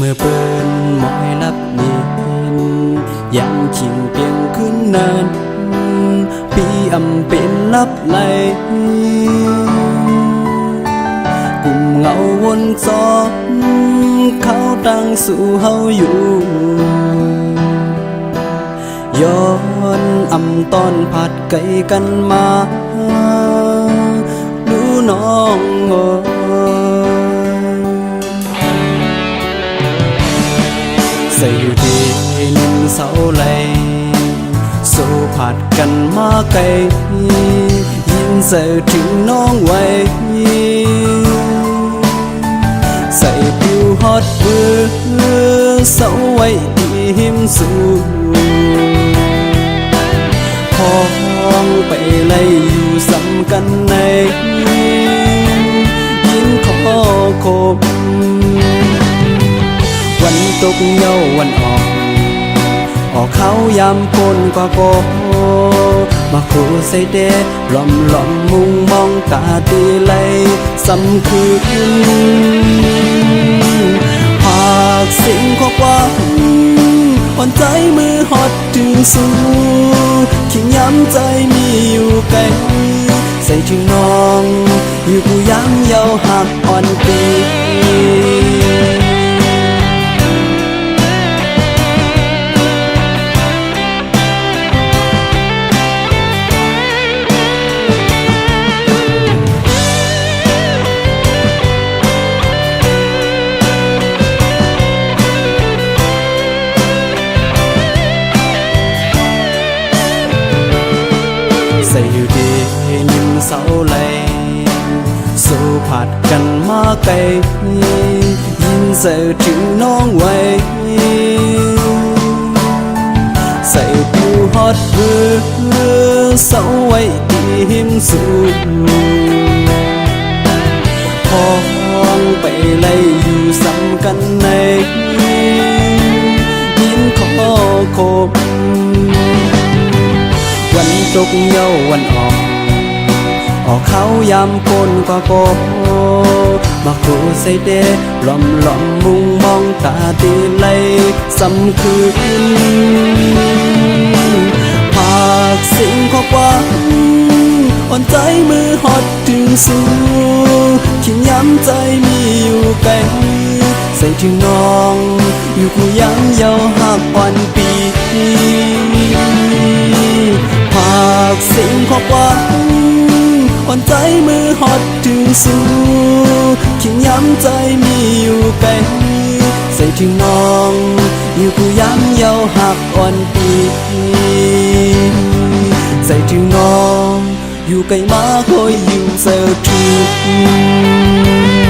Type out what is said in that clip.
มื่อเปิ้นหมอยลับเย็นยังชิงเปียงขึ้นเนินพี่อำเป็นลับไหลกลุ่มเงาวนซ้อนเขาตั้งสู่เฮาอยู่ย้อนอำตอนผัดไก่กันมาดูน้องใส่อยู่ที่นิ่มเสาไหลสู้ผัดกันมาไกลยินเสือถึงน้องไว้ใส่ผิวฮอตมือเสาไว้ที่หิมสูพองไปไล่อยู่สำกันในยินขอคบวันตกเยาวันออกเขายามพนกว่าโกมาคู่ใส่เดหล่อมมุงมองตาตีไหลสำคืนหากสิ่งข้อความอ่อนใจมือฮอตถึงสูขิงย้ำใจมีอยู่ไกลใส่ถึงน้องอยู่ผู้ย้ำเยาหักอ่อนปีใส่อยู่ดีนิ่มเสาไหลสู้ผัดกันมาไกลยินเสือถึงน้องไว้ใส่ผิวฮอตมือเสาไว้ที่หิมสูพองไปไล่อยู่สำกันในยินขอคบวันตกเยาวันออกเขายามพนกว่าโกมาคู่ใส่เดหล่อมมุงมองตาตีไหลสำคืนหากสิ่งข้อความอ่อนใจมือฮอตถึงสูขิงย้ำใจมีอยู่ไกลใส่ถึงน้องอยู่คู่ย้ำเยาหักอ่อนปีหากสิ่งข้อความอ่อนใจมือฮอตถึงสูขิงย้ำใจมีอยู่ไกลใส่ถึงน้องอยู่ผู้ย้ำเยาหักอ่อนปีใส่ถึงน้องอยู่ไกลมาคอยอยู่เสือถึง